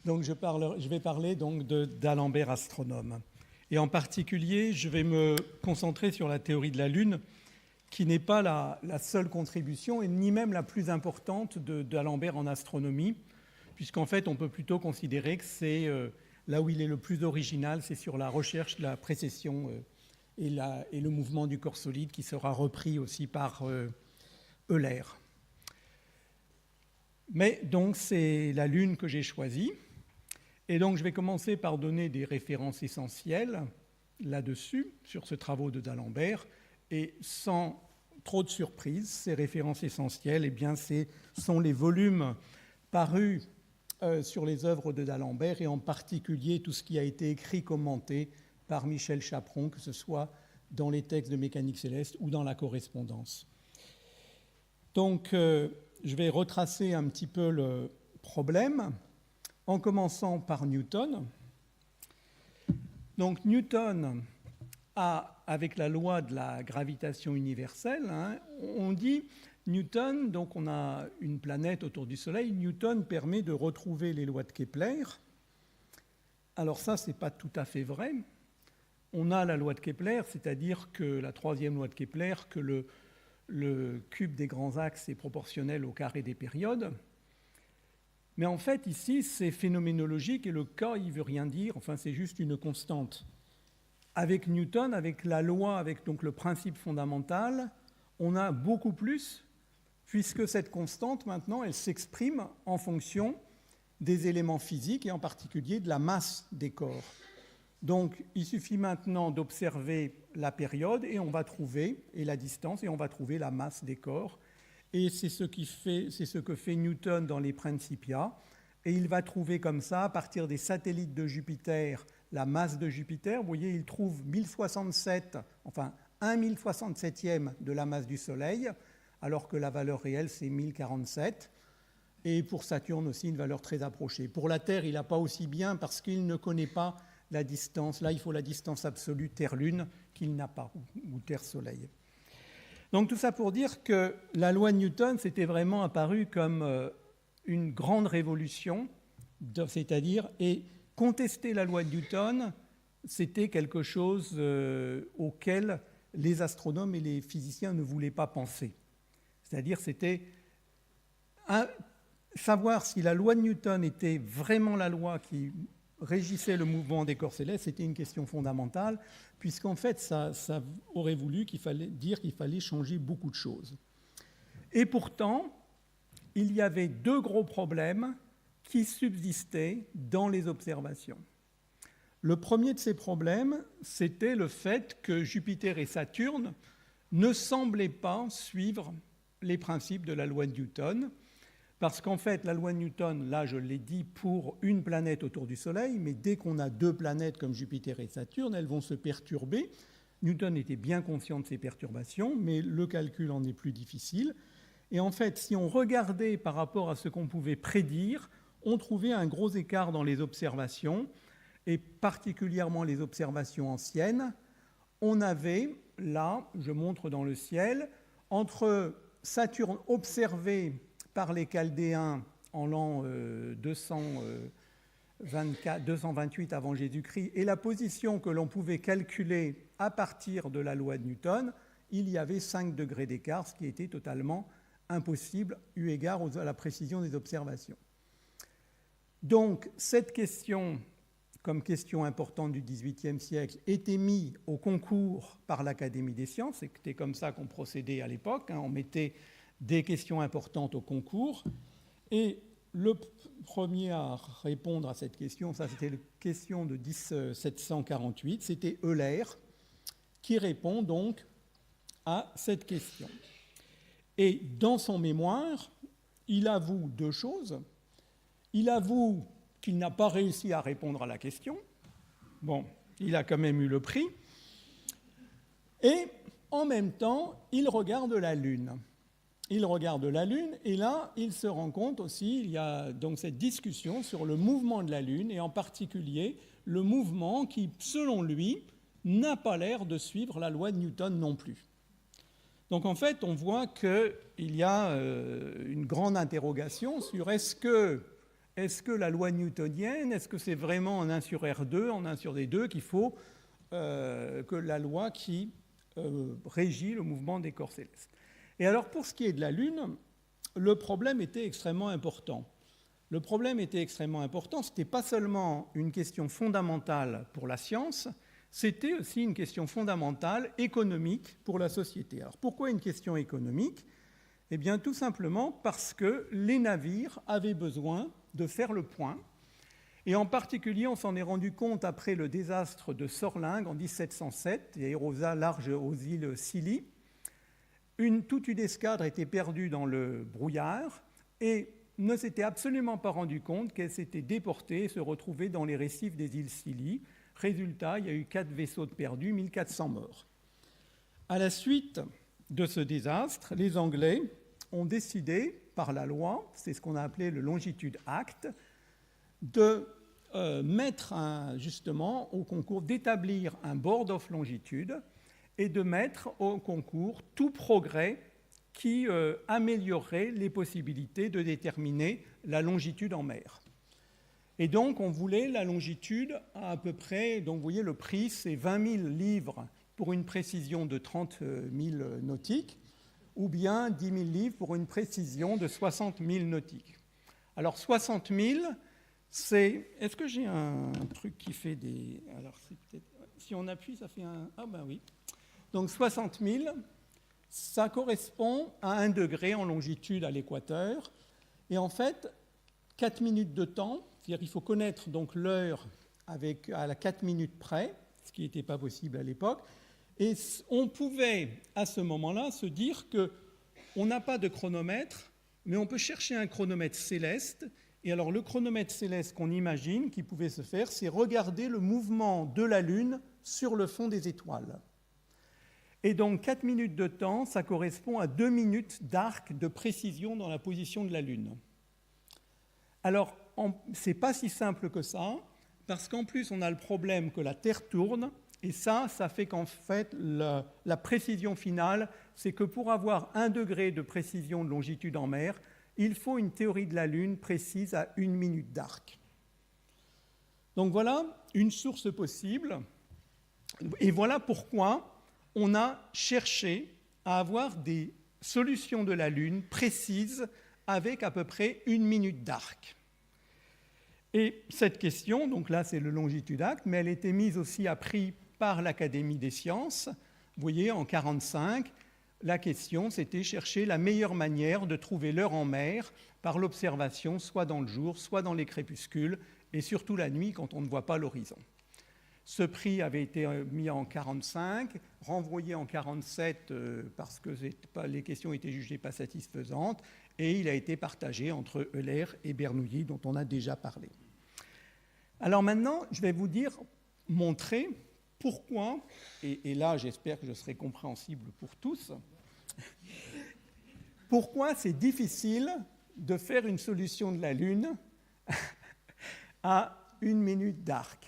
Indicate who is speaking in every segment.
Speaker 1: Donc je vais parler donc d'Alembert astronome. Et en particulier, je vais me concentrer sur la théorie de la Lune, qui n'est pas la seule contribution, et ni même la plus importante d'Alembert en astronomie, puisqu'en fait, on peut plutôt considérer que c'est là où il est le plus original, c'est sur la recherche de la précession et le mouvement du corps solide, qui sera repris aussi par Euler. Mais donc, c'est la Lune que j'ai choisie. Et donc, je vais commencer par donner des références essentielles là-dessus, sur ce travaux de d'Alembert. Et sans trop de surprise, ces références essentielles, eh bien, sont les volumes parus sur les œuvres de d'Alembert, et en particulier tout ce qui a été écrit, commenté par Michel Chaperon, que ce soit dans les textes de mécanique céleste ou dans la correspondance. Donc, je vais retracer un petit peu le problème, en commençant par Newton. Donc, Newton avec la loi de la gravitation universelle, on dit Newton, donc on a une planète autour du Soleil, Newton permet de retrouver les lois de Kepler. Alors ça, ce n'est pas tout à fait vrai. On a la loi de Kepler, c'est-à-dire que la troisième loi de Kepler, que le cube des grands axes est proportionnel au carré des périodes. Mais en fait, ici, c'est phénoménologique et le K, il ne veut rien dire, enfin, c'est juste une constante. Avec Newton, avec la loi, avec donc le principe fondamental, on a beaucoup plus, puisque cette constante, maintenant, elle s'exprime en fonction des éléments physiques et en particulier de la masse des corps. Donc, il suffit maintenant d'observer la période et on va trouver, et la distance, et on va trouver la masse des corps. Et c'est ce que fait Newton dans les Principia. Et il va trouver comme ça, à partir des satellites de Jupiter, la masse de Jupiter. Vous voyez, il trouve 1067, enfin 1 1067e de la masse du Soleil, alors que la valeur réelle, c'est 1047. Et pour Saturne aussi, une valeur très approchée. Pour la Terre, il n'a pas aussi bien parce qu'il ne connaît pas la distance. Là, il faut la distance absolue Terre-Lune qu'il n'a pas, ou Terre-Soleil. Donc tout ça pour dire que la loi de Newton, c'était vraiment apparu comme une grande révolution, c'est-à-dire, et contester la loi de Newton, c'était quelque chose auquel les astronomes et les physiciens ne voulaient pas penser. C'est-à-dire, c'était savoir si la loi de Newton était vraiment la loi qui régissait le mouvement des corps célestes, c'était une question fondamentale, puisqu'en fait, ça aurait voulu qu'il fallait changer beaucoup de choses. Et pourtant, il y avait deux gros problèmes qui subsistaient dans les observations. Le premier de ces problèmes, c'était le fait que Jupiter et Saturne ne semblaient pas suivre les principes de la loi de Newton, parce qu'en fait, la loi de Newton, là, je l'ai dit, pour une planète autour du Soleil, mais dès qu'on a deux planètes comme Jupiter et Saturne, elles vont se perturber. Newton était bien conscient de ces perturbations, mais le calcul en est plus difficile. Et en fait, si on regardait par rapport à ce qu'on pouvait prédire, on trouvait un gros écart dans les observations, et particulièrement les observations anciennes. On avait, là, je montre dans le ciel, entre Saturne observé par les Chaldéens en l'an 228 avant Jésus-Christ, et la position que l'on pouvait calculer à partir de la loi de Newton, il y avait 5 degrés d'écart, ce qui était totalement impossible eu égard à la précision des observations. Donc, cette question, comme question importante du XVIIIe siècle, était mise au concours par l'Académie des sciences. C'était comme ça qu'on procédait à l'époque. On mettait des questions importantes au concours. Et le premier à répondre à cette question, ça c'était la question de 1748, c'était Euler, qui répond donc à cette question. Et dans son mémoire, il avoue deux choses. Il avoue qu'il n'a pas réussi à répondre à la question. Bon, il a quand même eu le prix. Et en même temps, il regarde la Lune. Il regarde la Lune et là, il se rend compte aussi, il y a donc cette discussion sur le mouvement de la Lune et en particulier le mouvement qui, selon lui, n'a pas l'air de suivre la loi de Newton non plus. Donc en fait, on voit qu'il y a une grande interrogation sur est-ce que est-ce que la loi newtonienne, est-ce que c'est vraiment en 1 sur R2, en 1 sur D2 qu'il faut que la loi qui régit le mouvement des corps célestes? Et alors, pour ce qui est de la Lune, le problème était extrêmement important. Le problème était extrêmement important, ce n'était pas seulement une question fondamentale pour la science, c'était aussi une question fondamentale économique pour la société. Alors pourquoi une question économique? Eh bien tout simplement parce que les navires avaient besoin de faire le point, et en particulier on s'en est rendu compte après le désastre de Sorlingue en 1707, et Aérosa large aux îles Scilly. Toute une escadre était perdue dans le brouillard, et ne s'était absolument pas rendu compte qu'elle s'était déportée et se retrouvait dans les récifs des îles Scilly. Résultat, il y a eu 4 vaisseaux de perdus, 1400 morts. À la suite de ce désastre, les Anglais ont décidé, par la loi, c'est ce qu'on a appelé le Longitude Act, de mettre justement au concours, d'établir un board of longitude et de mettre au concours tout progrès qui améliorerait les possibilités de déterminer la longitude en mer. Et donc, on voulait la longitude à peu près, donc vous voyez, le prix, c'est 20 000 livres pour une précision de 30 000 nautiques, ou bien 10 000 livres pour une précision de 60 000 nautiques. Alors, 60 000, c'est... Est-ce que j'ai un truc qui fait des... Alors, c'est peut-être... Si on appuie, ça fait un... Ah ben oui. Donc, 60 000... ça correspond à 1 degré en longitude à l'équateur. Et en fait, 4 minutes de temps, c'est-à-dire qu'il faut connaître donc l'heure à la 4 minutes près, ce qui n'était pas possible à l'époque. Et on pouvait, à ce moment-là, se dire qu'on n'a pas de chronomètre, mais on peut chercher un chronomètre céleste. Et alors, le chronomètre céleste qu'on imagine qui pouvait se faire, c'est regarder le mouvement de la Lune sur le fond des étoiles. Et donc, 4 minutes de temps, ça correspond à 2 minutes d'arc de précision dans la position de la Lune. Alors, ce n'est pas si simple que ça, parce qu'en plus, on a le problème que la Terre tourne, et ça fait qu'en fait, la précision finale, c'est que pour avoir 1 degré de précision de longitude en mer, il faut une théorie de la Lune précise à 1 minute d'arc. Donc voilà une source possible, et voilà pourquoi on a cherché à avoir des solutions de la Lune précises avec à peu près 1 minute d'arc. Et cette question, donc là c'est le Longitude Act, mais elle était mise aussi à prix par l'Académie des sciences. Vous voyez, en 1945, la question c'était chercher la meilleure manière de trouver l'heure en mer par l'observation, soit dans le jour, soit dans les crépuscules, et surtout la nuit quand on ne voit pas l'horizon. Ce prix avait été mis en 1945, renvoyé en 1947 parce que les questions étaient jugées pas satisfaisantes, et il a été partagé entre Euler et Bernoulli, dont on a déjà parlé. Alors maintenant, je vais vous montrer pourquoi, et là j'espère que je serai compréhensible pour tous, pourquoi c'est difficile de faire une solution de la Lune à 1 minute d'arc.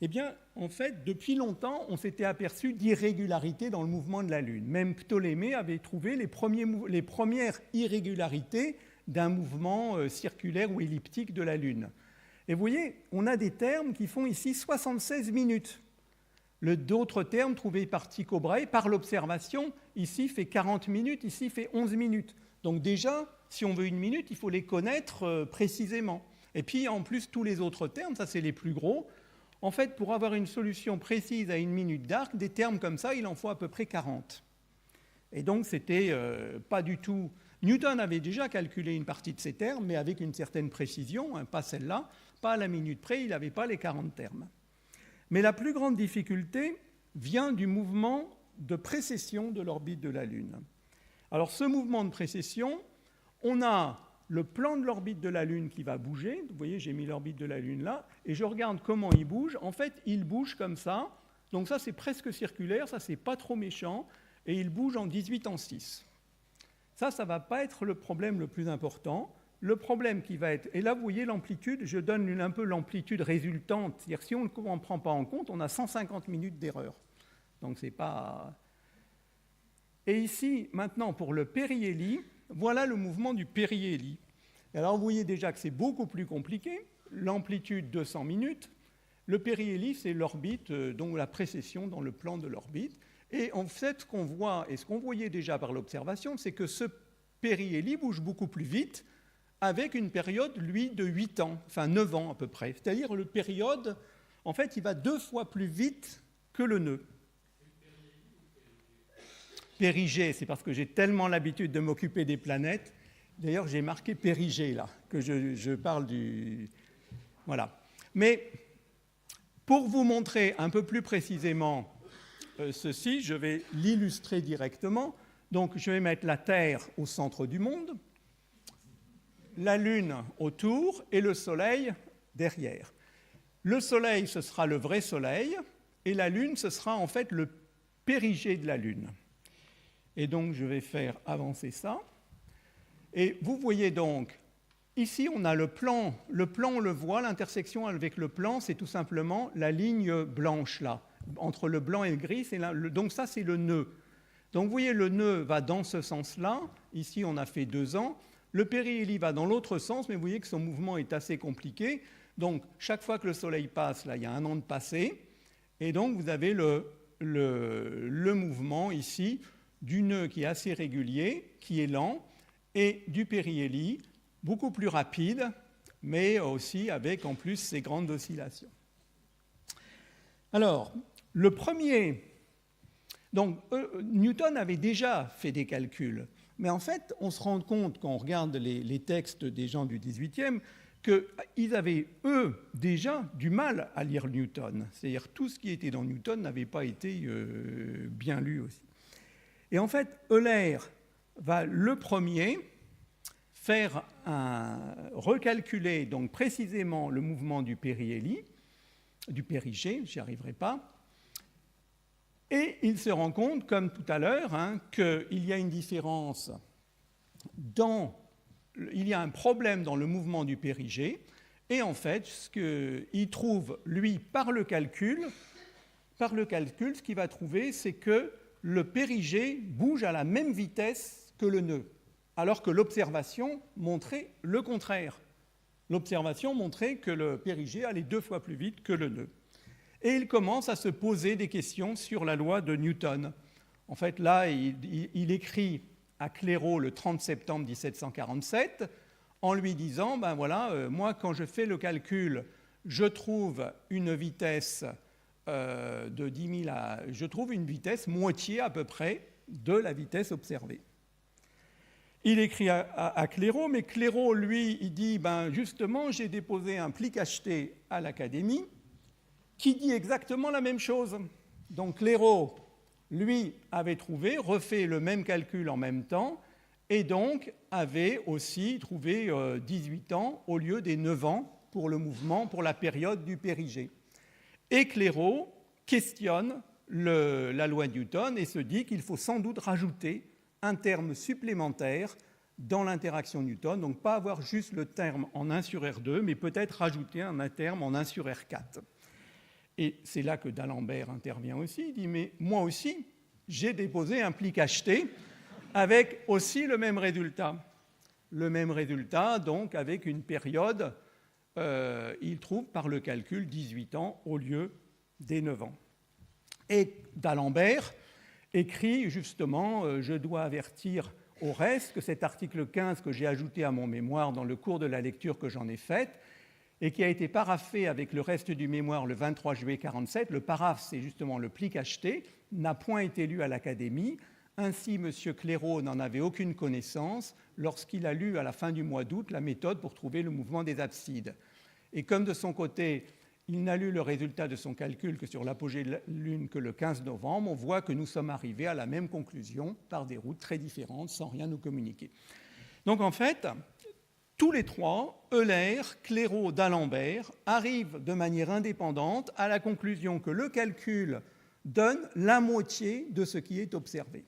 Speaker 1: Eh bien, en fait, depuis longtemps, on s'était aperçu d'irrégularités dans le mouvement de la Lune. Même Ptolémée avait trouvé les premières irrégularités d'un mouvement circulaire ou elliptique de la Lune. Et vous voyez, on a des termes qui font ici 76 minutes. D'autres termes trouvés par Tycho Brahe, par l'observation, ici fait 40 minutes, ici fait 11 minutes. Donc déjà, si on veut 1 minute, il faut les connaître précisément. Et puis, en plus, tous les autres termes, ça c'est les plus gros. En fait, pour avoir une solution précise à 1 minute d'arc, des termes comme ça, il en faut à peu près 40. Et donc, c'était pas du tout... Newton avait déjà calculé une partie de ces termes, mais avec une certaine précision, pas celle-là, pas à la minute près, il n'avait pas les 40 termes. Mais la plus grande difficulté vient du mouvement de précession de l'orbite de la Lune. Alors, ce mouvement de précession, on a le plan de l'orbite de la Lune qui va bouger. Vous voyez, j'ai mis l'orbite de la Lune là, et je regarde comment il bouge. En fait, il bouge comme ça. Donc ça, c'est presque circulaire, ça, c'est pas trop méchant, et il bouge en 18 en 6. Ça ne va pas être le problème le plus important. Le problème qui va être... Et là, vous voyez l'amplitude, je donne un peu l'amplitude résultante. C'est-à-dire que si on ne prend pas en compte, on a 150 minutes d'erreur. Donc, c'est pas... Et ici, maintenant, pour le périhélie, voilà le mouvement du périhélie. Et alors, vous voyez déjà que c'est beaucoup plus compliqué. L'amplitude 200 minutes, le périhélie, c'est l'orbite, donc la précession dans le plan de l'orbite. Et en fait, ce qu'on voit, et ce qu'on voyait déjà par l'observation, c'est que ce périhélie bouge beaucoup plus vite, avec une période, lui, de 8 ans, enfin 9 ans à peu près. C'est-à-dire le période, en fait, il va 2 fois plus vite que le nœud. Périgée, c'est parce que j'ai tellement l'habitude de m'occuper des planètes. D'ailleurs, j'ai marqué périgée, là, que je parle du... Voilà. Mais pour vous montrer un peu plus précisément ceci, je vais l'illustrer directement. Donc, je vais mettre la Terre au centre du monde, la Lune autour et le Soleil derrière. Le Soleil, ce sera le vrai Soleil, et la Lune, ce sera en fait le périgée de la Lune. Et donc, je vais faire avancer ça. Et vous voyez donc, ici, on a le plan. Le plan, on le voit, l'intersection avec le plan, c'est tout simplement la ligne blanche, là, entre le blanc et le gris. Donc ça, c'est le nœud. Donc vous voyez, le nœud va dans ce sens-là. Ici, on a fait 2 ans. Le périhélie va dans l'autre sens, mais vous voyez que son mouvement est assez compliqué. Donc, chaque fois que le Soleil passe, là, il y a 1 an de passé. Et donc, vous avez le mouvement ici du nœud qui est assez régulier, qui est lent, et du périhélie, beaucoup plus rapide, mais aussi avec en plus ces grandes oscillations. Alors, le premier... Donc, Newton avait déjà fait des calculs, mais en fait, on se rend compte, quand on regarde les textes des gens du XVIIIe, qu'ils avaient, eux, déjà du mal à lire Newton. C'est-à-dire tout ce qui était dans Newton n'avait pas été bien lu aussi. Et en fait, Euler va le premier faire recalculer donc précisément le mouvement du périhélie, du périgée, j'y arriverai pas, et il se rend compte, comme tout à l'heure, qu'il y a une différence il y a un problème dans le mouvement du périgée, et en fait, ce qu'il trouve, lui, par le calcul, ce qu'il va trouver, c'est que le périgée bouge à la même vitesse que le nœud, alors que l'observation montrait le contraire. L'observation montrait que le périgée allait 2 fois plus vite que le nœud. Et il commence à se poser des questions sur la loi de Newton. En fait, là, il écrit à Clairaut le 30 septembre 1747 en lui disant, ben voilà, moi, quand je fais le calcul, je trouve une vitesse de 10 000 je trouve une vitesse moitié à peu près de la vitesse observée. Il écrit à Clairaut, mais Clairaut, lui, il dit, ben justement, j'ai déposé un pli cacheté à l'Académie qui dit exactement la même chose. Donc Clairaut, lui, avait refait le même calcul en même temps, et donc avait aussi trouvé 18 ans au lieu des 9 ans pour le mouvement, pour la période du périgée. Et Clairaut questionne la loi de Newton et se dit qu'il faut sans doute rajouter un terme supplémentaire dans l'interaction Newton, donc pas avoir juste le terme en 1 sur R2, mais peut-être rajouter un terme en 1 sur R4. Et c'est là que d'Alembert intervient aussi. Il dit, mais moi aussi, j'ai déposé un pli cacheté avec aussi le même résultat. Le même résultat, donc, avec une période, il trouve par le calcul 18 ans au lieu des 9 ans. Et d'Alembert écrit justement, je dois avertir au reste que cet article 15 que j'ai ajouté à mon mémoire dans le cours de la lecture que j'en ai faite, et qui a été paraphé avec le reste du mémoire le 23 juillet 1947. Le paraphe, c'est justement le pli cacheté, n'a point été lu à l'Académie. Ainsi, M. Clairaut n'en avait aucune connaissance lorsqu'il a lu à la fin du mois d'août la méthode pour trouver le mouvement des absides. Et comme de son côté, il n'a lu le résultat de son calcul que sur l'apogée de la Lune que le 15 novembre, on voit que nous sommes arrivés à la même conclusion par des routes très différentes sans rien nous communiquer. Donc en fait, tous les trois, Euler, Clairaut, d'Alembert, arrivent de manière indépendante à la conclusion que le calcul donne la moitié de ce qui est observé.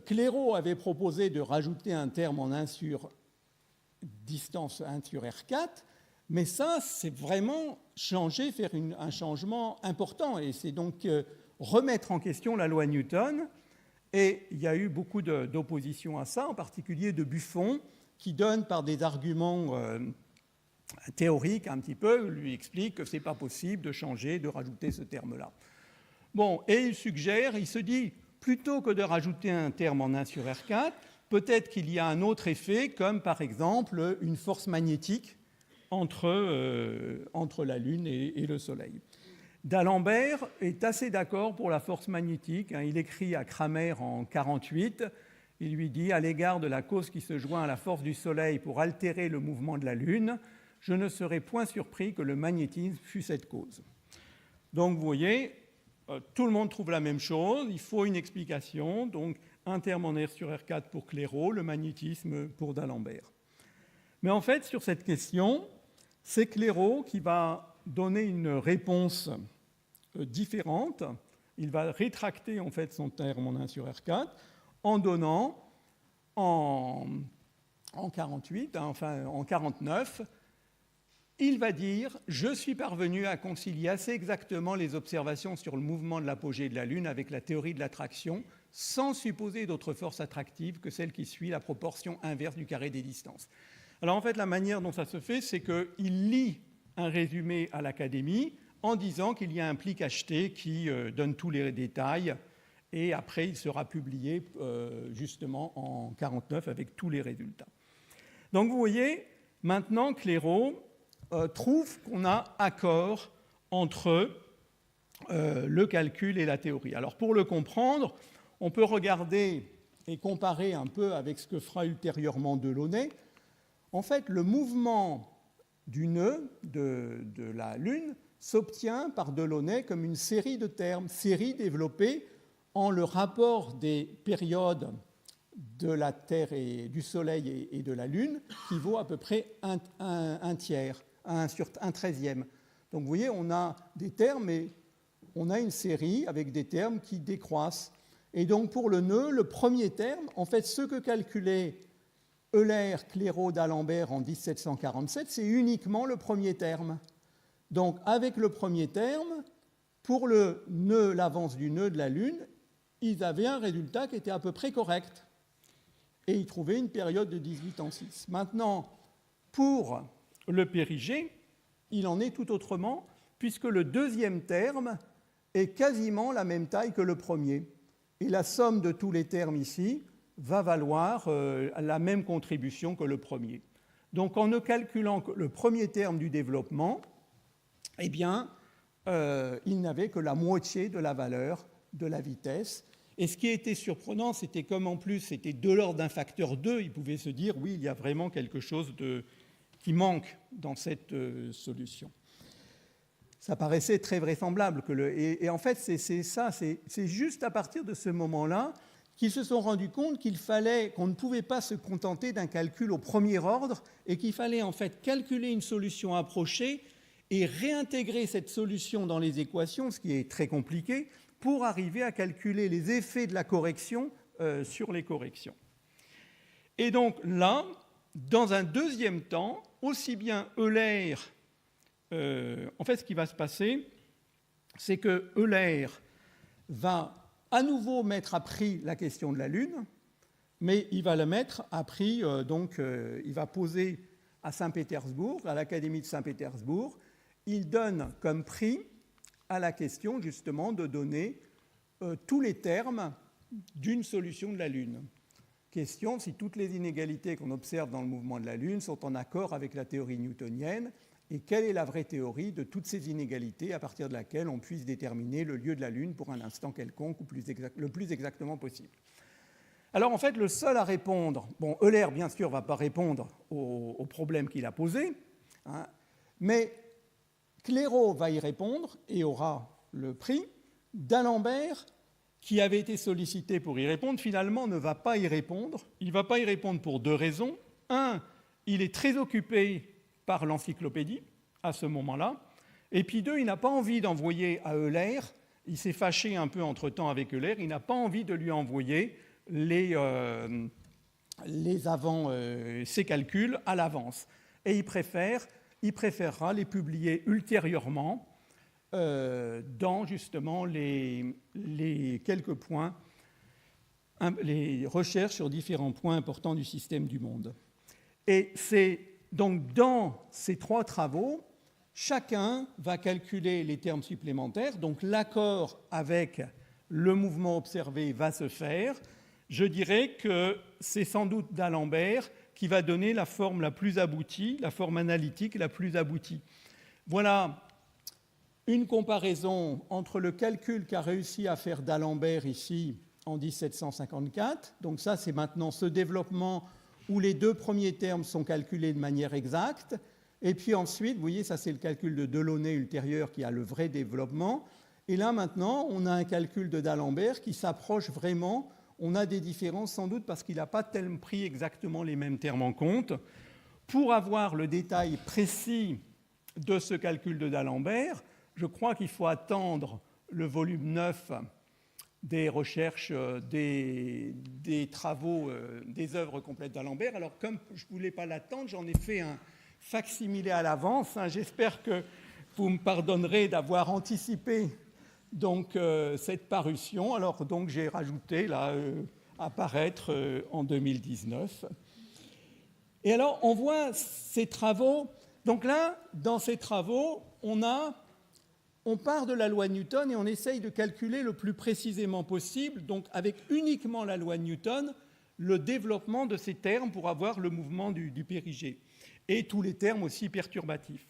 Speaker 1: Clairaut avait proposé de rajouter un terme en 1 sur distance 1 sur R4, mais ça, c'est vraiment changer, faire un changement important, et c'est donc remettre en question la loi Newton Et il y a eu beaucoup d'opposition à ça, en particulier de Buffon, qui donne par des arguments théorique un petit peu, lui explique que ce n'est pas possible de changer, de rajouter ce terme-là. Bon, et il suggère, il se dit, plutôt que de rajouter un terme en 1 sur R4, peut-être qu'il y a un autre effet, comme par exemple une force magnétique entre la Lune et le Soleil. D'Alembert est assez d'accord pour la force magnétique. Il écrit à Cramer en 1948, il lui dit « À l'égard de la cause qui se joint à la force du Soleil pour altérer le mouvement de la Lune, je ne serais point surpris que le magnétisme fût cette cause. » Donc vous voyez, tout le monde trouve la même chose, il faut une explication, donc un terme en R sur R4 pour Clairaut, le magnétisme pour d'Alembert. Mais en fait, sur cette question, c'est Clairaut qui va donner une réponse différente. Il va rétracter en fait son terme en 1 sur R4 en donnant en 48, enfin en 49, il va dire « Je suis parvenu à concilier assez exactement les observations sur le mouvement de l'apogée de la Lune avec la théorie de l'attraction, sans supposer d'autre force attractive que celle qui suit la proportion inverse du carré des distances. » Alors en fait, la manière dont ça se fait, c'est qu'il lit un résumé à l'Académie en disant qu'il y a un pli cacheté qui donne tous les détails, et après il sera publié justement en 1949 avec tous les résultats. Donc vous voyez, maintenant Clairaut trouve qu'on a accord entre le calcul et la théorie. Alors pour le comprendre, on peut regarder et comparer un peu avec ce que fera ultérieurement Delaunay. En fait, le mouvement du nœud de la Lune s'obtient par Delaunay comme une série de termes, série développée en le rapport des périodes de la Terre et du Soleil et de la Lune, qui vaut à peu près un tiers, un 13e. Donc vous voyez, on a des termes et on a une série avec des termes qui décroissent. Et donc pour le nœud, le premier terme, en fait, ce que calculait Euler, Clairaut, d'Alembert en 1747, c'est uniquement le premier terme. Donc avec le premier terme, pour le nœud, l'avance du nœud de la Lune, ils avaient un résultat qui était à peu près correct. Et ils trouvaient une période de 18 ans 6. Maintenant, pour le périgée, il en est tout autrement, puisque le deuxième terme est quasiment la même taille que le premier. Et la somme de tous les termes ici va valoir la même contribution que le premier. Donc en ne calculant que le premier terme du développement, eh bien, il n'avait que la moitié de la valeur de la vitesse. Et ce qui était surprenant, c'était comme en plus c'était de l'ordre d'un facteur 2, il pouvait se dire, oui, il y a vraiment quelque chose qui manque dans cette solution. Ça paraissait très vraisemblable. Et en fait, c'est juste à partir de ce moment-là qu'ils se sont rendus compte qu'on ne pouvait pas se contenter d'un calcul au premier ordre et qu'il fallait en fait calculer une solution approchée et réintégrer cette solution dans les équations, ce qui est très compliqué, pour arriver à calculer les effets de la correction sur les corrections. Et donc là, dans un deuxième temps, aussi bien Euler, en fait ce qui va se passer, c'est que Euler va à nouveau mettre à prix la question de la Lune, mais il va la mettre à prix, il va poser à Saint-Pétersbourg, à l'Académie de Saint-Pétersbourg, il donne comme prix à la question justement de donner tous les termes d'une solution de la Lune. Question si toutes les inégalités qu'on observe dans le mouvement de la Lune sont en accord avec la théorie newtonienne et quelle est la vraie théorie de toutes ces inégalités à partir de laquelle on puisse déterminer le lieu de la Lune pour un instant quelconque ou le plus exactement possible. Alors en fait, le seul à répondre, bon, Euler bien sûr ne va pas répondre au problème qu'il a posé, mais Clairaut va y répondre et aura le prix. D'Alembert, qui avait été sollicité pour y répondre, finalement ne va pas y répondre. Il ne va pas y répondre pour deux raisons. Un, il est très occupé par l'encyclopédie à ce moment-là. Et puis deux, il n'a pas envie d'envoyer à Euler, il s'est fâché un peu entre-temps avec Euler, il n'a pas envie de lui envoyer ses calculs à l'avance. Et il préférera les publier ultérieurement dans justement les quelques points les recherches sur différents points importants du système du monde. Et c'est donc dans ces 3 travaux, chacun va calculer les termes supplémentaires, donc l'accord avec le mouvement observé va se faire. Je dirais que c'est sans doute d'Alembert qui va donner la forme la plus aboutie, la forme analytique la plus aboutie. Voilà une comparaison entre le calcul qu'a réussi à faire d'Alembert ici en 1754. Donc ça, c'est maintenant ce développement où les 2 premiers termes sont calculés de manière exacte. Et puis ensuite, vous voyez, ça c'est le calcul de Delaunay ultérieur qui a le vrai développement. Et là maintenant, on a un calcul de d'Alembert qui s'approche vraiment. On a des différences sans doute parce qu'il n'a pas tellement pris exactement les mêmes termes en compte. Pour avoir le détail précis de ce calcul de d'Alembert, je crois qu'il faut attendre le volume 9 des recherches, des travaux, des œuvres complètes d'Alembert. Alors, comme je ne voulais pas l'attendre, j'en ai fait un fac-similé à l'avance. J'espère que vous me pardonnerez d'avoir anticipé donc, cette parution. Alors, donc, j'ai rajouté là, apparaître en 2019. Et alors, on voit ces travaux. Donc là, dans ces travaux, on part de la loi de Newton et on essaye de calculer le plus précisément possible, donc avec uniquement la loi de Newton, le développement de ces termes pour avoir le mouvement du périgée et tous les termes aussi perturbatifs.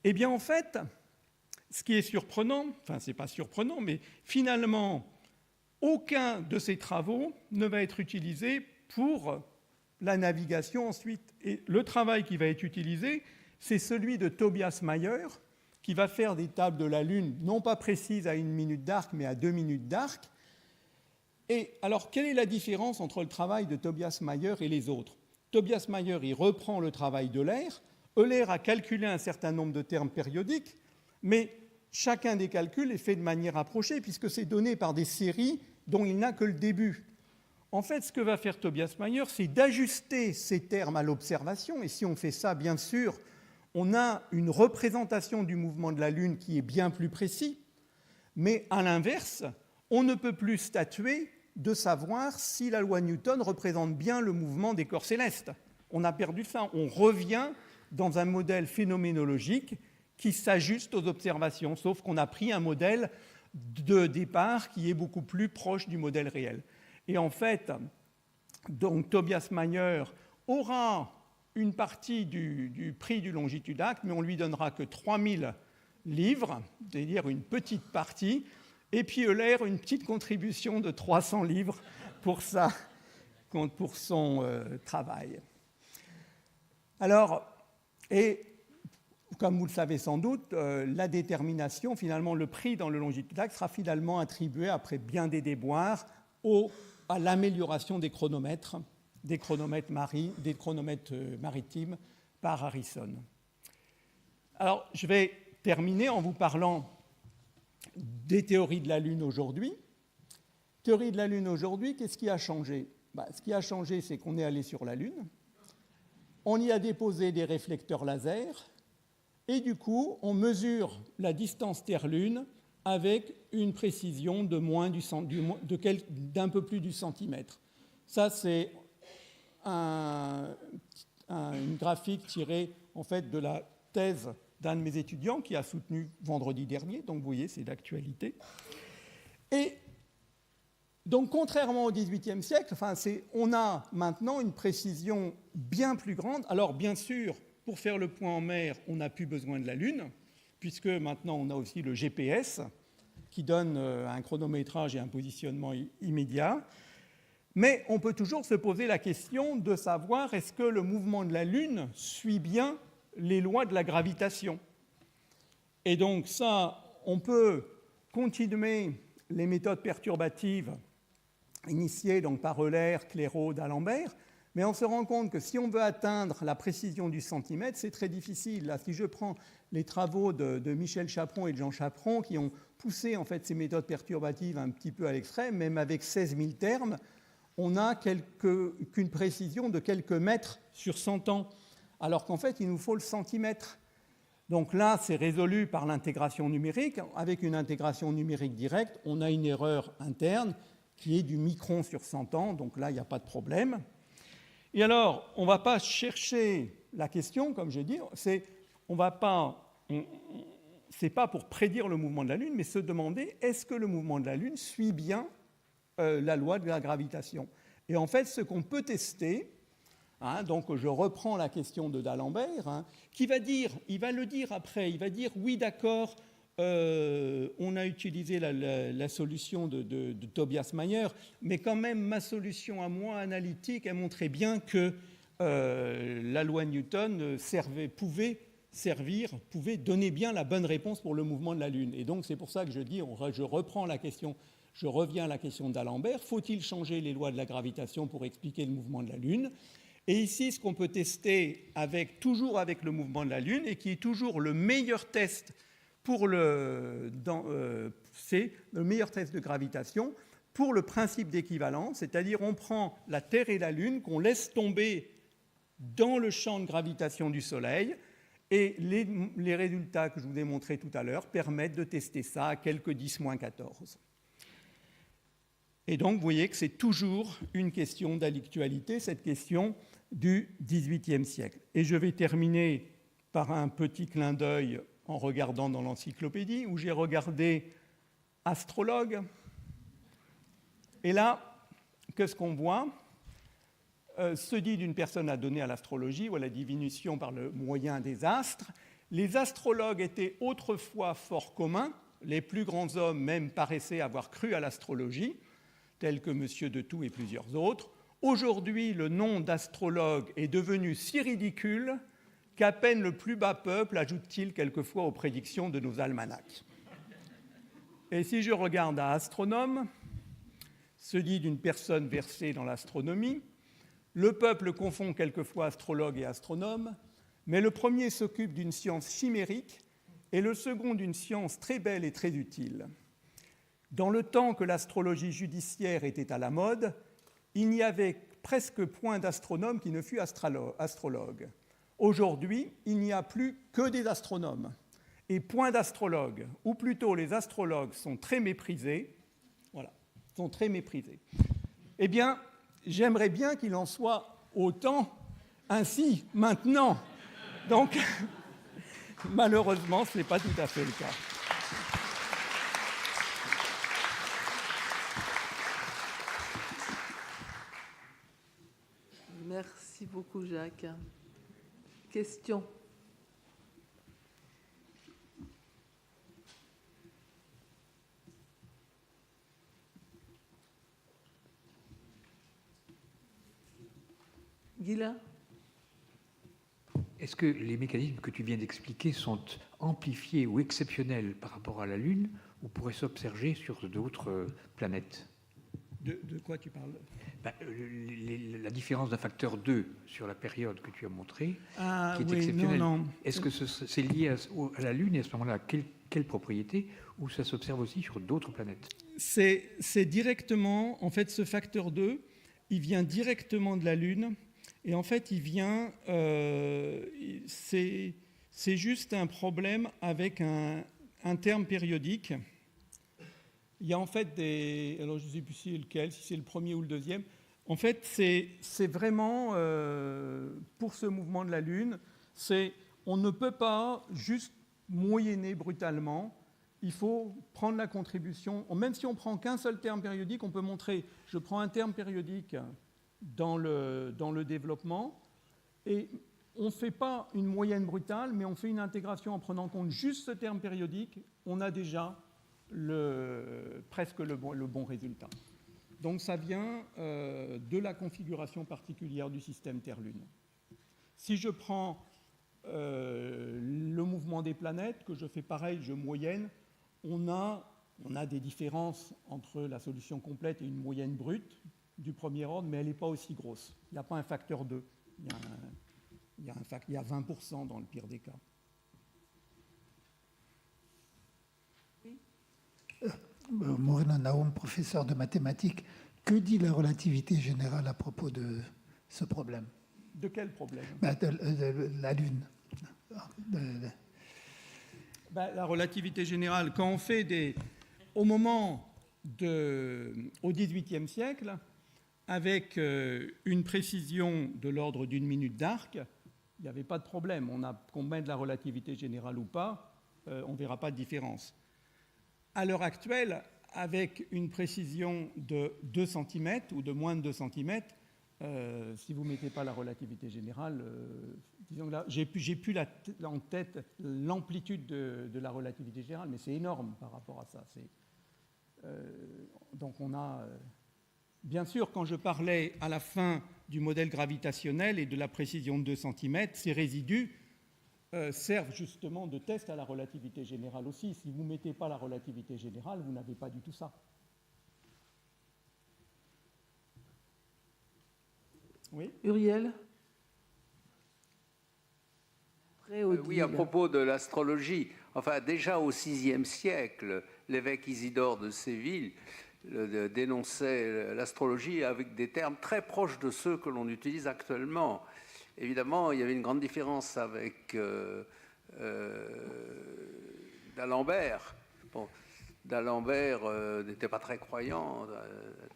Speaker 1: Eh bien, en fait, ce qui est surprenant, enfin, ce n'est pas surprenant, mais finalement, aucun de ces travaux ne va être utilisé pour la navigation ensuite. Et le travail qui va être utilisé, c'est celui de Tobias Mayer, qui va faire des tables de la Lune, non pas précises à 1 minute d'arc, mais à 2 minutes d'arc. Et alors, quelle est la différence entre le travail de Tobias Mayer et les autres ? Tobias Mayer, il reprend le travail d'Euler. Euler a calculé un certain nombre de termes périodiques, mais chacun des calculs est fait de manière approchée, puisque c'est donné par des séries dont il n'a que le début. En fait, ce que va faire Tobias Mayer, c'est d'ajuster ces termes à l'observation. Et si on fait ça, bien sûr, on a une représentation du mouvement de la Lune qui est bien plus précis, mais à l'inverse, on ne peut plus statuer de savoir si la loi de Newton représente bien le mouvement des corps célestes. On a perdu ça. On revient dans un modèle phénoménologique qui s'ajuste aux observations, sauf qu'on a pris un modèle de départ qui est beaucoup plus proche du modèle réel. Et en fait, donc, Tobias Mayer aura une partie du prix du longitude-acte, mais on ne lui donnera que 3000 livres, c'est-à-dire une petite partie, et puis Euler, une petite contribution de 300 livres pour son travail. Alors, et comme vous le savez sans doute, la détermination, finalement, le prix dans le longitude-acte sera finalement attribué, après bien des déboires, à l'amélioration des chronomètres maritimes par Harrison. Alors, je vais terminer en vous parlant des théories de la Lune aujourd'hui. Théorie de la Lune aujourd'hui, qu'est-ce qui a changé ? Ce qui a changé, c'est qu'on est allé sur la Lune, on y a déposé des réflecteurs laser, et du coup, on mesure la distance Terre-Lune avec une précision d'un peu plus du centimètre. Ça, c'est une graphique tirée en fait de la thèse d'un de mes étudiants qui a soutenu vendredi dernier, donc vous voyez, c'est d'actualité. Et donc, contrairement au XVIIIe siècle, on a maintenant une précision bien plus grande. Alors, bien sûr, pour faire le point en mer, on n'a plus besoin de la Lune, puisque maintenant on a aussi le GPS qui donne un chronométrage et un positionnement immédiat. Mais on peut toujours se poser la question de savoir est-ce que le mouvement de la Lune suit bien les lois de la gravitation. Et donc ça, on peut continuer les méthodes perturbatives initiées donc, par Euler, Clairaut, d'Alembert, mais on se rend compte que si on veut atteindre la précision du centimètre, c'est très difficile. Là, si je prends les travaux de Michel Chaperon et de Jean Chaperon, qui ont poussé en fait, ces méthodes perturbatives un petit peu à l'extrême, même avec 16 000 termes, on n'a qu'une précision de quelques mètres sur 100 ans, alors qu'en fait, il nous faut le centimètre. Donc là, c'est résolu par l'intégration numérique. Avec une intégration numérique directe, on a une erreur interne qui est du micron sur 100 ans, donc là, il n'y a pas de problème. Et alors, on ne va pas chercher la question, comme je dis, c'est pas pour prédire le mouvement de la Lune, mais se demander est-ce que le mouvement de la Lune suit bien la loi de la gravitation. Et en fait, ce qu'on peut tester, donc je reprends la question de d'Alembert, il va le dire après, il va dire oui, d'accord, on a utilisé la solution de Tobias Mayer, mais quand même ma solution à moi analytique, elle montrait bien que la loi de Newton pouvait donner bien la bonne réponse pour le mouvement de la Lune. Et donc c'est pour ça que je dis, je reviens à la question d'Alembert, faut-il changer les lois de la gravitation pour expliquer le mouvement de la Lune? Et ici, ce qu'on peut tester toujours avec le mouvement de la Lune, et qui est toujours le meilleur test c'est le meilleur test de gravitation pour le principe d'équivalence, c'est-à-dire on prend la Terre et la Lune qu'on laisse tomber dans le champ de gravitation du Soleil, et les résultats que je vous ai montrés tout à l'heure permettent de tester ça à quelques 10-14. Et donc, vous voyez que c'est toujours une question d'actualité, cette question du XVIIIe siècle. Et je vais terminer par un petit clin d'œil en regardant dans l'encyclopédie, où j'ai regardé astrologue. Et là, qu'est-ce qu'on voit ? Se dit d'une personne à donner à l'astrologie ou à la divination par le moyen des astres. Les astrologues étaient autrefois fort communs. Les plus grands hommes même paraissaient avoir cru à l'astrologie, tels que M. de Thou et plusieurs autres. Aujourd'hui, le nom d'astrologue est devenu si ridicule qu'à peine le plus bas peuple ajoute-t-il quelquefois aux prédictions de nos almanachs. Et si je regarde à astronome, se dit d'une personne versée dans l'astronomie, le peuple confond quelquefois astrologue et astronome, mais le premier s'occupe d'une science chimérique et le second d'une science très belle et très utile. Dans le temps que l'astrologie judiciaire était à la mode, il n'y avait presque point d'astronome qui ne fût astrologue. Aujourd'hui, il n'y a plus que des astronomes et point d'astrologues, ou plutôt les astrologues sont très méprisés. Voilà, sont très méprisés. Eh bien, j'aimerais bien qu'il en soit autant ainsi maintenant. Donc, malheureusement, ce n'est pas tout à fait le cas.
Speaker 2: Merci beaucoup, Jacques. Question ? Guylain ?
Speaker 3: Est-ce que les mécanismes que tu viens d'expliquer sont amplifiés ou exceptionnels par rapport à la Lune ou pourraient s'observer sur d'autres planètes ?
Speaker 1: De quoi tu parles ?
Speaker 3: La différence d'un facteur 2 sur la période que tu as montrée, qui est
Speaker 1: oui,
Speaker 3: exceptionnelle.
Speaker 1: Non.
Speaker 3: Est-ce que c'est lié à la Lune et à ce moment-là, quelle propriété, ou ça s'observe aussi sur d'autres planètes ?
Speaker 1: C'est directement, en fait, ce facteur 2, il vient directement de la Lune. Et en fait, c'est juste un problème avec un terme périodique. Il y a en fait alors je ne sais plus si c'est lequel, si c'est le premier ou le deuxième. En fait, c'est vraiment, pour ce mouvement de la Lune, on ne peut pas juste moyenner brutalement. Il faut prendre la contribution. Même si on ne prend qu'un seul terme périodique, on peut montrer, je prends un terme périodique dans le développement, et on ne fait pas une moyenne brutale, mais on fait une intégration en prenant en compte juste ce terme périodique, on a déjà presque le bon résultat. Donc ça vient de la configuration particulière du système Terre-Lune. Si je prends le mouvement des planètes, que je fais pareil, je moyenne, on a des différences entre la solution complète et une moyenne brute du premier ordre, mais elle n'est pas aussi grosse. Il n'y a pas un facteur 2. Il y a 20% dans le pire des cas.
Speaker 4: Morena Naum, professeur de mathématiques, que dit la relativité générale à propos de ce problème ?
Speaker 1: De quel problème ?
Speaker 4: De la Lune.
Speaker 1: La relativité générale, quand on fait au moment au XVIIIe siècle, avec une précision de l'ordre d'une minute d'arc. Il n'y avait pas de problème. Qu'on mette la relativité générale ou pas, on ne verra pas de différence. À l'heure actuelle, avec une précision de 2 cm ou de moins de 2 cm, si vous ne mettez pas la relativité générale, disons que là, j'ai plus en tête l'amplitude de la relativité générale, mais c'est énorme par rapport à ça. Donc on a... bien sûr, quand je parlais à la fin du modèle gravitationnel et de la précision de 2 cm, ces résidus servent justement de test à la relativité générale aussi. Si vous ne mettez pas la relativité générale, vous n'avez pas du tout ça. Oui,
Speaker 2: Uriel?
Speaker 5: Oui, à propos de l'astrologie. Enfin, déjà au VIe siècle, l'évêque Isidore de Séville dénonçait l'astrologie avec des termes très proches de ceux que l'on utilise actuellement. Évidemment, il y avait une grande différence avec d'Alembert. Bon, d'Alembert n'était pas très croyant,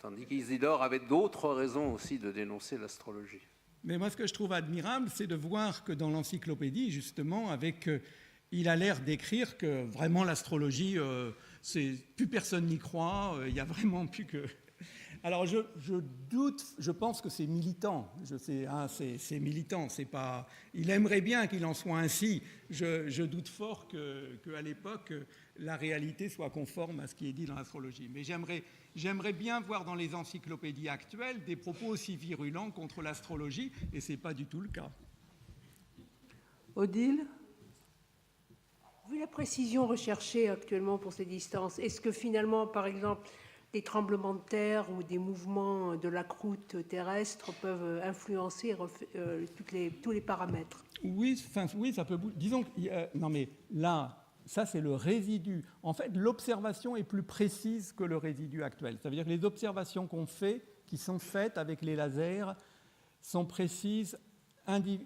Speaker 5: tandis qu'Isidore avait d'autres raisons aussi de dénoncer l'astrologie.
Speaker 1: Mais moi, ce que je trouve admirable, c'est de voir que dans l'encyclopédie, justement, il a l'air d'écrire que vraiment l'astrologie, plus personne n'y croit, il n'y a vraiment plus que... Alors, je doute, je pense que c'est militant. C'est militant, c'est pas... Il aimerait bien qu'il en soit ainsi. Je doute fort qu'à l'époque, la réalité soit conforme à ce qui est dit dans l'astrologie. Mais j'aimerais bien voir dans les encyclopédies actuelles des propos aussi virulents contre l'astrologie, et ce n'est pas du tout le cas.
Speaker 2: Odile?
Speaker 6: Vu la précision recherchée actuellement pour ces distances, est-ce que finalement, par exemple, des tremblements de terre ou des mouvements de la croûte terrestre peuvent influencer tous les paramètres?
Speaker 1: Oui, ça peut... Disons que... non, mais là, ça, c'est le résidu. En fait, l'observation est plus précise que le résidu actuel. Ça veut dire que les observations qui sont faites avec les lasers, sont précises.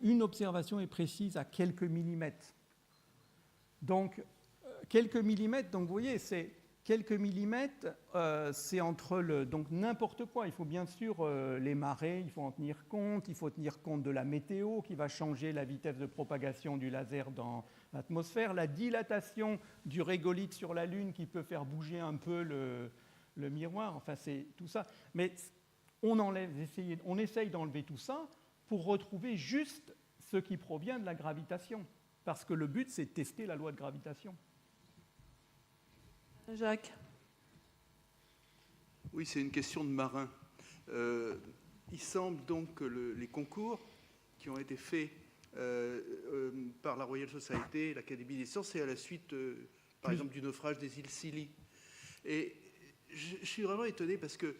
Speaker 1: Une observation est précise à quelques millimètres. Donc, quelques millimètres, donc vous voyez, c'est... Quelques millimètres, c'est entre donc n'importe quoi. Il faut bien sûr les marées, il faut en tenir compte, il faut tenir compte de la météo qui va changer la vitesse de propagation du laser dans l'atmosphère, la dilatation du régolithe sur la Lune qui peut faire bouger un peu le miroir, enfin c'est tout ça. Mais on essaye d'enlever tout ça pour retrouver juste ce qui provient de la gravitation, parce que le but c'est de tester la loi de gravitation.
Speaker 2: Jacques?
Speaker 7: Oui, c'est une question de marin. Il semble donc que les concours qui ont été faits par la Royal Society, l'Académie des sciences, et à la suite, par exemple, du naufrage des îles Scilly. Et je suis vraiment étonné parce que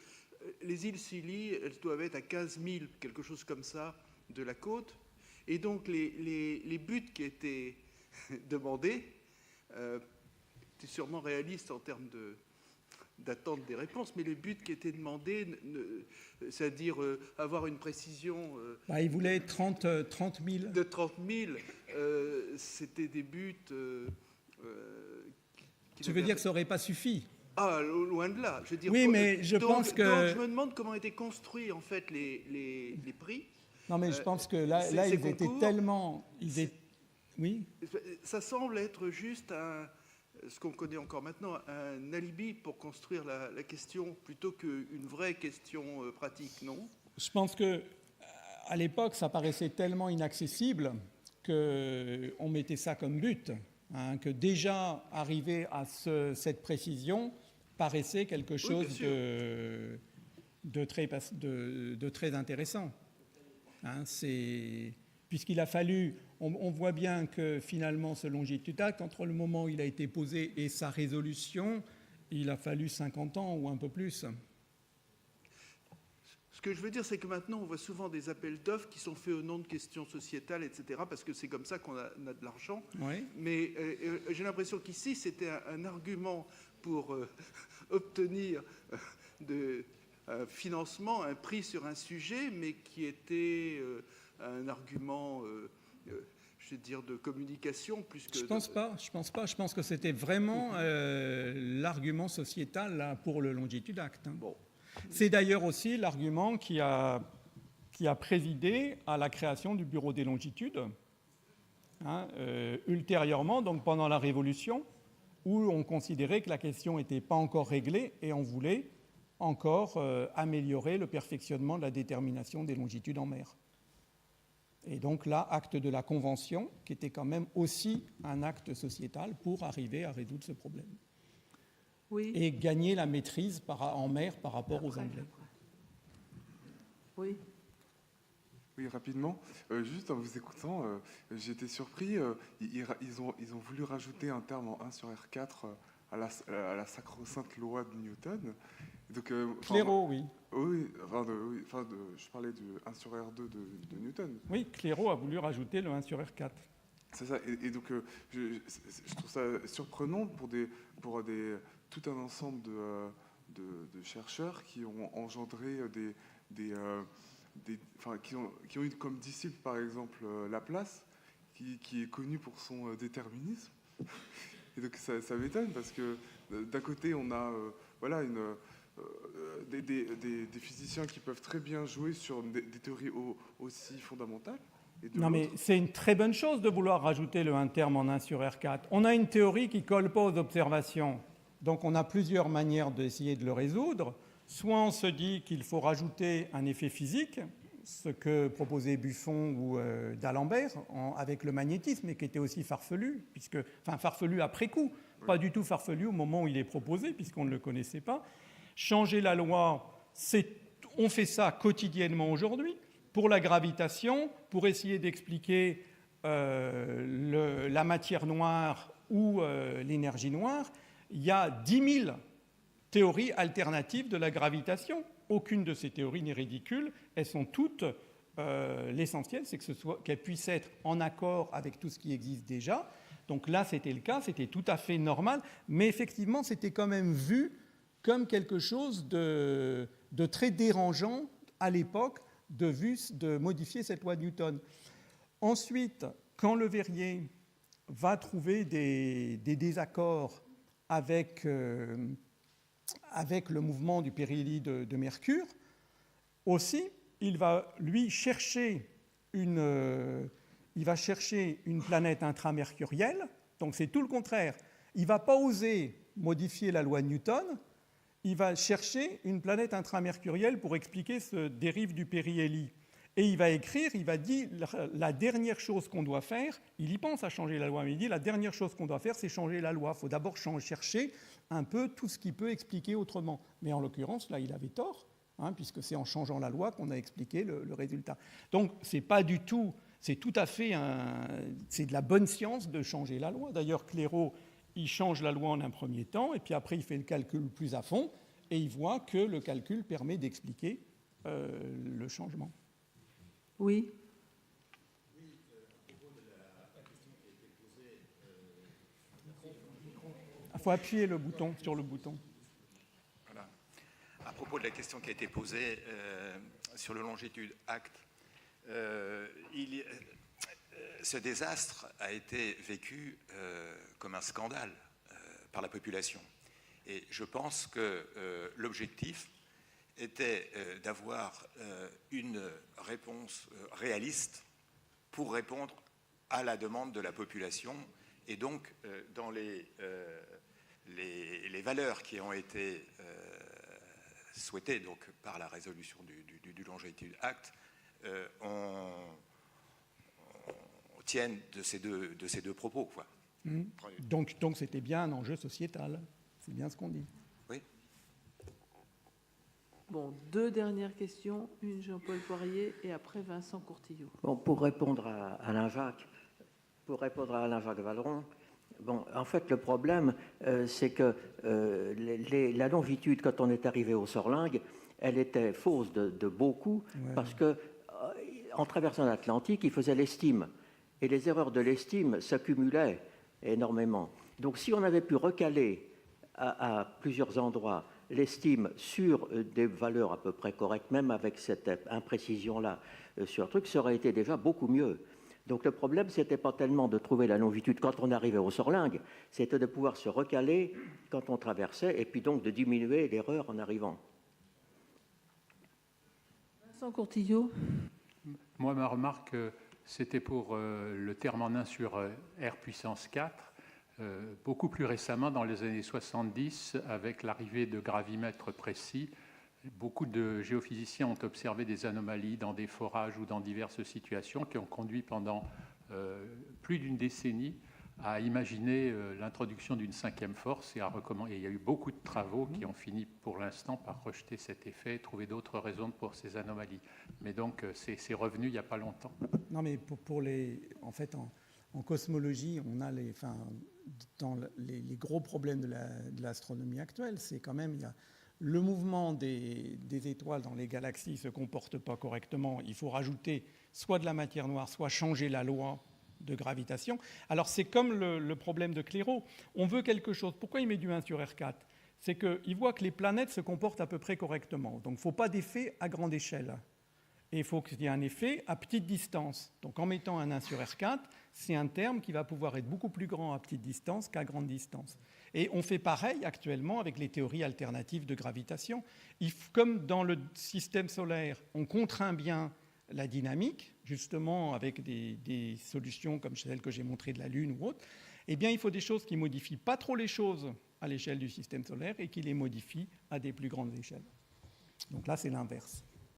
Speaker 7: les îles Scilly, elles doivent être à 15 000, quelque chose comme ça, de la côte. Et donc, les buts qui étaient demandés... c'est sûrement réaliste en termes d'attente des réponses, mais le but qui était demandé, c'est-à-dire avoir une précision...
Speaker 1: il voulait 30 000.
Speaker 7: De 30 000, c'était des buts...
Speaker 1: tu veux dire que ça n'aurait pas suffi?
Speaker 7: Ah, loin de là. Je veux dire,
Speaker 1: oui, mais je pense que...
Speaker 7: Donc, je me demande comment étaient construits, en fait, les prix.
Speaker 1: Non, mais je pense que là ils étaient tellement... Oui.
Speaker 7: Ça semble être juste ce qu'on connaît encore maintenant, un alibi pour construire la question plutôt qu'une vraie question pratique, non?
Speaker 1: Je pense qu'à l'époque, ça paraissait tellement inaccessible qu'on mettait ça comme but, que déjà arriver à cette précision paraissait quelque chose de très intéressant. Puisqu'il a fallu... On voit bien que finalement, ce longitudinal, entre le moment où il a été posé et sa résolution, il a fallu 50 ans ou un peu plus.
Speaker 7: Ce que je veux dire, c'est que maintenant, on voit souvent des appels d'offres qui sont faits au nom de questions sociétales, etc., parce que c'est comme ça qu'on a de l'argent.
Speaker 1: Oui.
Speaker 7: Mais j'ai l'impression qu'ici, c'était un argument pour obtenir un financement, un prix sur un sujet, mais qui était un argument... je vais dire, de communication plus que...
Speaker 1: Je pense pas. Je pense que c'était vraiment l'argument sociétal là, pour le Longitude Act. Hein.
Speaker 7: Bon.
Speaker 1: C'est d'ailleurs aussi l'argument qui a présidé à la création du Bureau des longitudes, hein, ultérieurement, donc pendant la Révolution, où on considérait que la question n'était pas encore réglée et on voulait encore améliorer le perfectionnement de la détermination des longitudes en mer. Et donc là, acte de la Convention, qui était quand même aussi un acte sociétal pour arriver à résoudre ce problème.
Speaker 2: Oui.
Speaker 1: Et gagner la maîtrise en mer par rapport aux Anglais.
Speaker 2: Oui.
Speaker 8: Oui, rapidement. Juste en vous écoutant, j'ai été surpris. Ils ont voulu rajouter un terme en 1 sur R4 à la sacro-sainte loi de Newton. Donc,
Speaker 1: Clairaut, oui.
Speaker 8: Oui, je parlais du 1 sur R2 de Newton.
Speaker 1: Oui, Clairaut a voulu rajouter le 1 sur R4.
Speaker 8: C'est ça. Et donc, je trouve ça surprenant pour tout un ensemble de chercheurs qui ont engendré qui ont eu comme disciple, par exemple, Laplace, qui est connu pour son déterminisme. Et donc, ça m'étonne parce que d'un côté, on a des physiciens qui peuvent très bien jouer sur des théories aussi fondamentales.
Speaker 1: Non, mais c'est une très bonne chose de vouloir rajouter le 1 terme en 1 sur R4. On a une théorie qui ne colle pas aux observations. Donc, on a plusieurs manières d'essayer de le résoudre. Soit on se dit qu'il faut rajouter un effet physique, ce que proposait Buffon ou d'Alembert avec le magnétisme, et qui était aussi farfelu, farfelu après coup, pas du tout farfelu au moment où il est proposé, puisqu'on ne le connaissait pas. Changer la loi, on fait ça quotidiennement aujourd'hui. Pour la gravitation, pour essayer d'expliquer la matière noire ou l'énergie noire, il y a 10 000 théories alternatives de la gravitation. Aucune de ces théories n'est ridicule. Elles sont toutes... l'essentiel, c'est qu'elles puissent être en accord avec tout ce qui existe déjà. Donc là, c'était le cas, c'était tout à fait normal. Mais effectivement, c'était quand même vu comme quelque chose de très dérangeant à l'époque, de modifier cette loi de Newton. Ensuite, quand Le Verrier va trouver des désaccords avec le mouvement du périhélie de Mercure, aussi, il va lui chercher une planète intramercurielle, donc c'est tout le contraire. Il ne va pas oser modifier la loi de Newton, il va chercher une planète intramercurielle pour expliquer ce dérive du périhélie. Et il va écrire, il va dire, la dernière chose qu'on doit faire, il y pense à changer la loi, mais il dit, la dernière chose qu'on doit faire, c'est changer la loi. Il faut d'abord chercher un peu tout ce qui peut expliquer autrement. Mais en l'occurrence, là, il avait tort, puisque c'est en changeant la loi qu'on a expliqué le résultat. Donc, c'est pas du tout, c'est tout à fait c'est de la bonne science de changer la loi. D'ailleurs, Clairaut, il change la loi en un premier temps, et puis après, il fait le calcul plus à fond, et il voit que le calcul permet d'expliquer le changement.
Speaker 2: Oui.
Speaker 1: À propos de la question qui a été posée, il faut appuyer sur le bouton.
Speaker 9: Voilà. À propos de la question qui a été posée sur le Longitude Act, ce désastre a été vécu comme un scandale par la population. Et je pense que l'objectif était d'avoir une réponse réaliste pour répondre à la demande de la population. Et donc, dans les valeurs qui ont été souhaitées donc, par la résolution du Longitude Act, on tienne de ces deux propos, quoi.
Speaker 1: Donc c'était bien un enjeu sociétal. C'est bien ce qu'on dit.
Speaker 9: Oui.
Speaker 2: Bon, 2 dernières questions. Une Jean-Paul Poirier et après Vincent Courtillot.
Speaker 10: Bon, pour répondre à Alain Jacques Valeron, bon, en fait, le problème, c'est que la longitude, quand on est arrivé au Sorlingue, elle était fausse de beaucoup, parce que en traversant l'Atlantique, il faisait l'estime. Et les erreurs de l'estime s'accumulaient énormément. Donc, si on avait pu recaler à plusieurs endroits l'estime sur des valeurs à peu près correctes, même avec cette imprécision-là sur le truc, ça aurait été déjà beaucoup mieux. Donc le problème, ce n'était pas tellement de trouver la longitude quand on arrivait au Sorlingue, c'était de pouvoir se recaler quand on traversait, et puis donc de diminuer l'erreur en arrivant.
Speaker 2: Vincent Courtillot.
Speaker 11: Moi, ma remarque, c'était pour le terme en 1 sur R puissance 4. Beaucoup plus récemment, dans les années 70, avec l'arrivée de gravimètres précis, beaucoup de géophysiciens ont observé des anomalies dans des forages ou dans diverses situations qui ont conduit pendant plus d'une décennie à imaginer l'introduction d'une 5e force et à recommander. Il y a eu beaucoup de travaux qui ont fini pour l'instant par rejeter cet effet et trouver d'autres raisons pour ces anomalies. Mais donc, c'est revenu il n'y a pas longtemps.
Speaker 1: Non, mais pour en fait, en cosmologie, on a dans les gros problèmes de l'astronomie actuelle, c'est quand même, il y a le mouvement des étoiles dans les galaxies ne se comporte pas correctement. Il faut rajouter soit de la matière noire, soit changer la loi de gravitation. Alors c'est comme le problème de Clairaut. On veut quelque chose. Pourquoi il met du 1 sur R4 ? C'est qu'il voit que les planètes se comportent à peu près correctement. Donc il ne faut pas d'effet à grande échelle. Et il faut qu'il y ait un effet à petite distance. Donc en mettant un 1 sur R4, c'est un terme qui va pouvoir être beaucoup plus grand à petite distance qu'à grande distance. Et on fait pareil actuellement avec les théories alternatives de gravitation. Comme dans le système solaire, on contraint bien la dynamique, justement avec des solutions comme celles que j'ai montrées de la Lune ou autres, eh bien il faut des choses qui ne modifient pas trop les choses à l'échelle du système solaire et qui les modifient à des plus grandes échelles. Donc là, c'est l'inverse.